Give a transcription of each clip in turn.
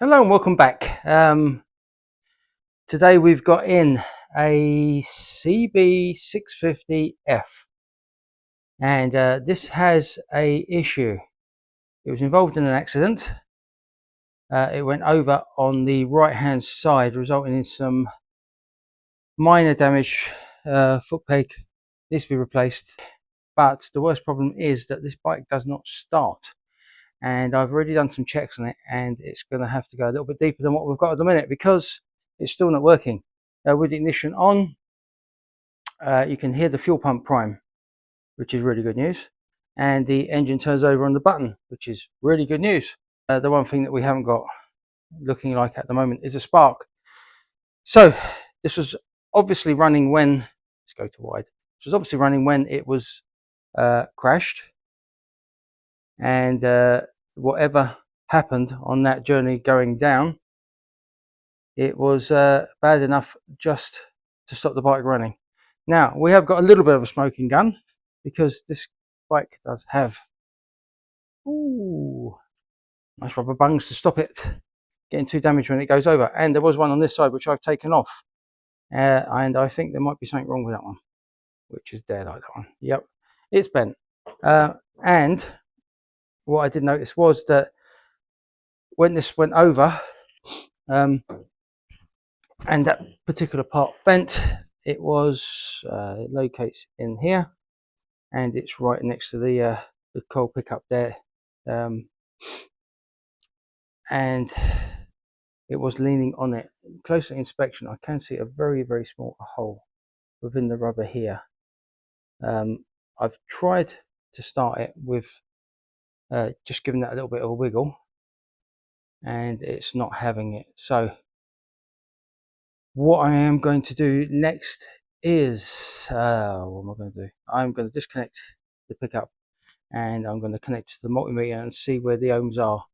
Hello and welcome back. Today we've got in a CB650F, and this has a issue. It was involved in an accident. It went over on the right hand side, resulting in some minor damage. Foot peg needs to be replaced, but the worst problem is that this bike does not start. And I've already done some checks on it, and it's going to have to go a little bit deeper than what we've got at the minute because it's still not working. With the ignition on, you can hear the fuel pump prime, which is really good news, and the engine turns over on the button, which is really good news. The one thing that we haven't got looking like at the moment is a spark. So this was obviously running when, let's go to wide, this was obviously running when it was crashed, and whatever happened on that journey going down, it was bad enough just to stop the bike running. Now we have got a little bit of a smoking gun because this bike does have nice rubber bungs to stop it getting too damaged when it goes over, and there was one on this side which I've taken off, and I think there might be something wrong with that one, which is there, like that one. Yep, it's bent. And what I did notice was that when this went over, and that particular part bent, it was it locates in here, and it's right next to the coil pickup there, and it was leaning on it. Closer inspection, I can see a very small hole within the rubber here. I've tried to start it with just giving that a little bit of a wiggle, and it's not having it. So what I am going to do next is, what am I going to do? I'm going to disconnect the pickup, and I'm going to connect to the multimeter and see where the ohms are.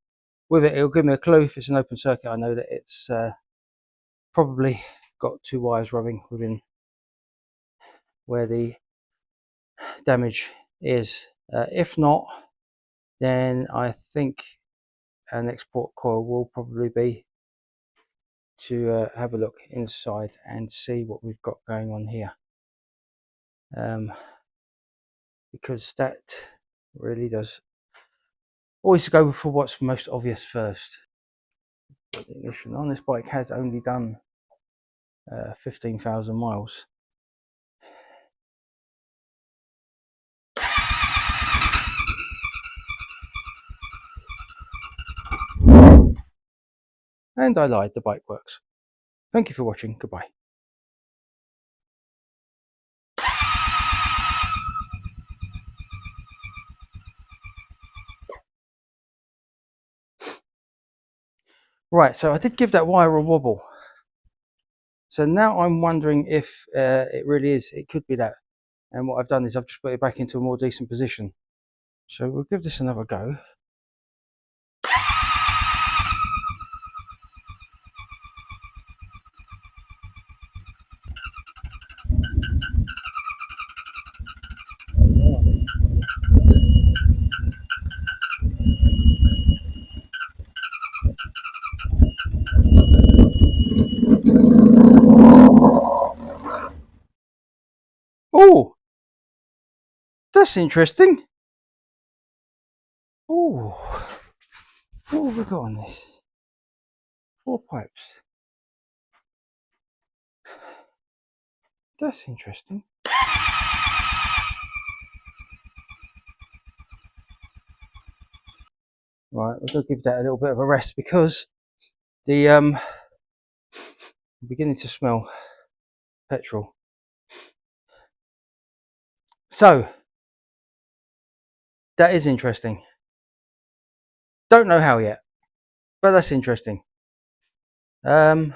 With it, it'll give me a clue. If it's an open circuit, I know that it's probably got two wires rubbing within where the damage is. If not, then I think an export coil will probably be to have a look inside and see what we've got going on here, because that really does always go for what's most obvious first. Put the ignition on. This bike has only done 15,000 miles. And I lied, the bike works. Thank you for watching. Goodbye. Right, so I did give that wire a wobble. So now I'm wondering if it really is, it could be that. And what I've done is I've just put it back into a more decent position. So we'll give this another go. Oh, that's interesting. Oh, what have we got on this? 4 pipes. That's interesting. Right, we're going to give that a little bit of a rest because the I'm beginning to smell petrol. So that is interesting. Don't know how yet, but that's interesting. I'm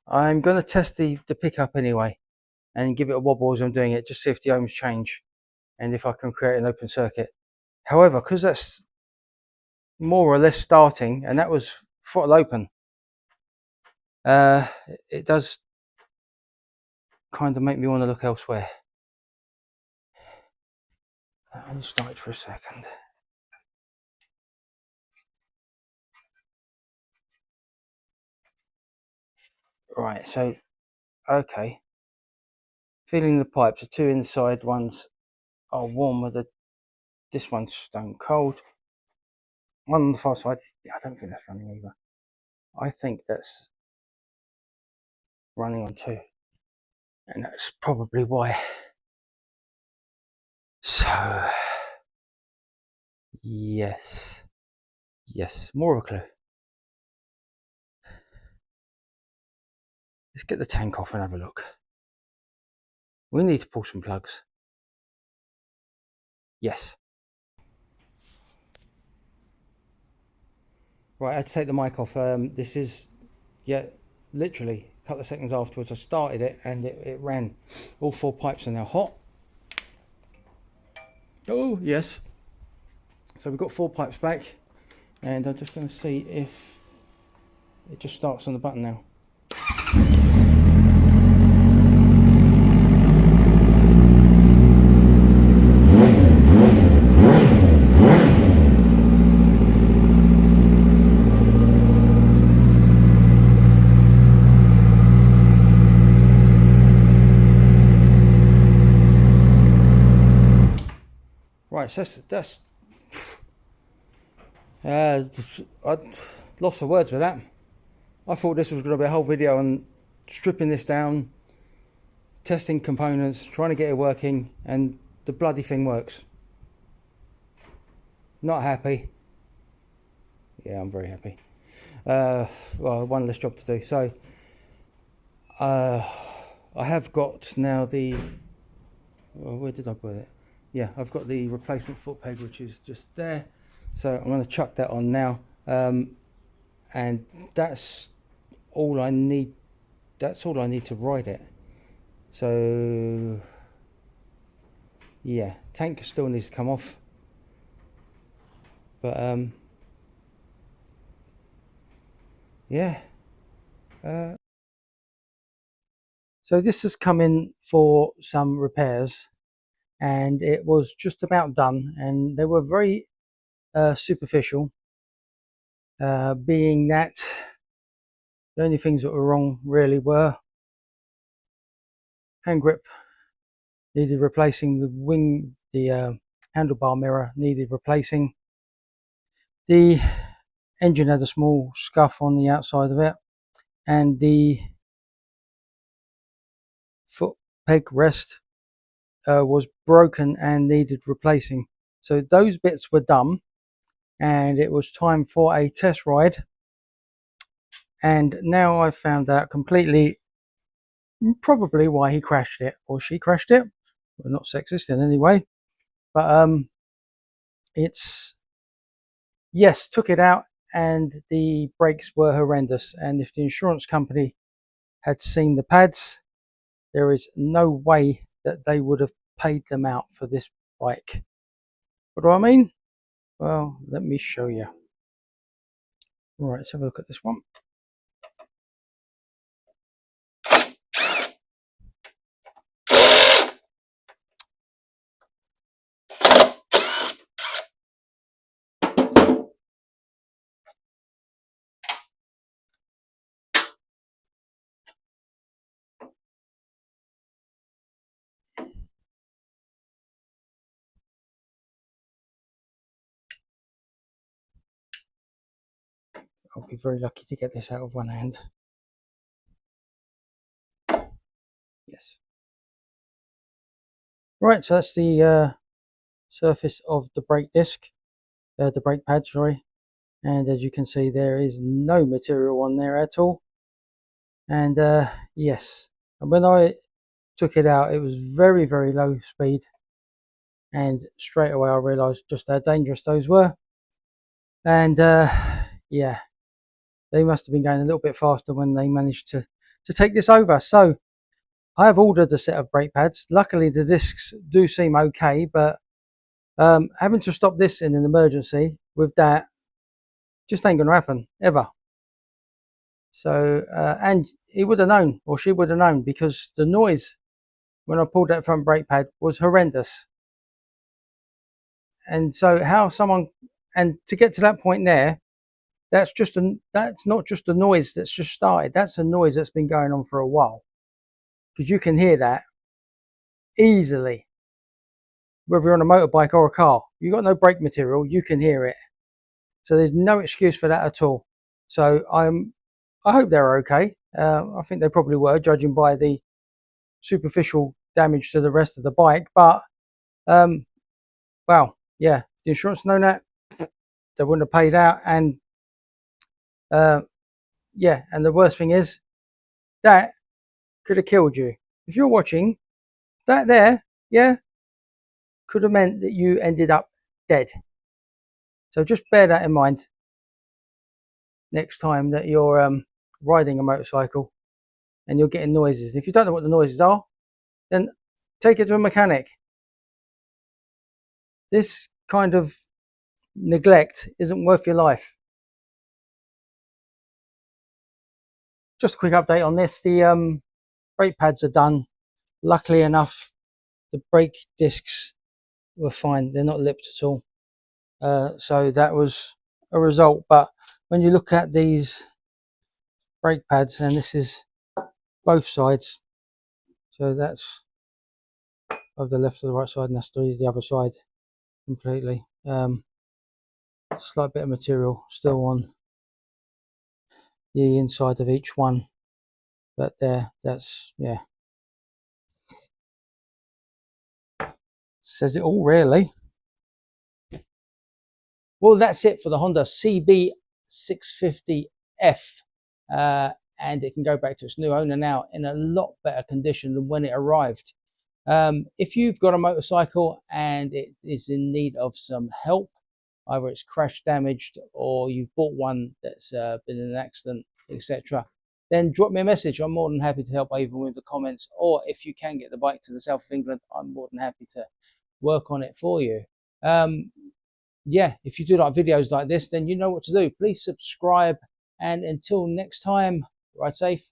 going to test the pickup anyway and give it a wobble as I'm doing it, just see if the ohms change and if I can create an open circuit. However, because that's more or less starting, and that was throttle open, it does kind of make me want to look elsewhere. I'll start it for a second. Right, so okay, feeling the pipes. The two inside ones are warm, with this one's stone cold. One on the far side, yeah, I don't think that's running either. I think that's running on two, and that's probably why. So yes, more of a clue. Let's get the tank off and have a look. We need to pull some plugs. Yes. Right, I had to take the mic off. This is, yeah, literally a couple of seconds afterwards I started it, and it ran. All four pipes are now hot. Oh, yes. So we've got four pipes back, and I'm just going to see if it just starts on the button now. Right, so that's I lost the words with that. I thought this was going to be a whole video on stripping this down, testing components, trying to get it working, and the bloody thing works. Not happy. Yeah, I'm very happy. Well, one less job to do. So I have got now the, where did I put it? Yeah, I've got the replacement foot peg, which is just there. So I'm going to chuck that on now, and that's all I need. That's all I need to ride it. So yeah, tank still needs to come off, but yeah. So this has come in for some repairs, and it was just about done, and they were very superficial, being that the only things that were wrong really were hand grip needed replacing, the wing, the handlebar mirror needed replacing, the engine had a small scuff on the outside of it, and the foot peg rest was broken and needed replacing. So those bits were done, and it was time for a test ride. And now I've found out completely, probably why he crashed it, or she crashed it. We're not sexist in any way, but it's, yes, took it out, and the brakes were horrendous. And if the insurance company had seen the pads, there is no way that they would have paid them out for this bike. What do I mean? Well, let me show you. Right, let's have a look at this one. I'll be very lucky to get this out of one hand. Yes. Right, so that's the surface of the brake disc, the brake pad, sorry. And as you can see, there is no material on there at all. And yes, and when I took it out, it was very, very low speed. And straight away I realised just how dangerous those were. And yeah, they must have been going a little bit faster when they managed to take this over. So I have ordered a set of brake pads. Luckily the discs do seem okay, but having to stop this in an emergency with that just ain't gonna happen ever. So and he would have known, or she would have known, because the noise when I pulled that front brake pad was horrendous. And so how someone, and to get to that point there, that's not just a noise that's just started. That's a noise that's been going on for a while, because you can hear that easily, whether you're on a motorbike or a car. You've got no brake material, you can hear it. So there's no excuse for that at all. So I hope they're okay. I think they probably were, judging by the superficial damage to the rest of the bike. But well, yeah, the insurance known that, they wouldn't have paid out. And yeah, and the worst thing is that could have killed you. If you're watching, that there, yeah, could have meant that you ended up dead. So just bear that in mind next time that you're riding a motorcycle and you're getting noises. If you don't know what the noises are, then take it to a mechanic. This kind of neglect isn't worth your life. Just a quick update on this. The brake pads are done. Luckily enough, the brake discs were fine. They're not lipped at all. So that was a result. But when you look at these brake pads, and this is both sides, so that's of the left to the right side, and that's the other side completely. Slight bit of material still on the inside of each one, but there, that's, yeah, says it all really. Well, that's it for the Honda CB650F, and it can go back to its new owner now in a lot better condition than when it arrived. If you've got a motorcycle and it is in need of some help, either it's crash damaged or you've bought one that's been in an accident, etc., then drop me a message. I'm more than happy to help, either with the comments, or if you can get the bike to the south of England, I'm more than happy to work on it for you. Yeah, if you do like videos like this, then you know what to do. Please subscribe, and until next time, ride safe.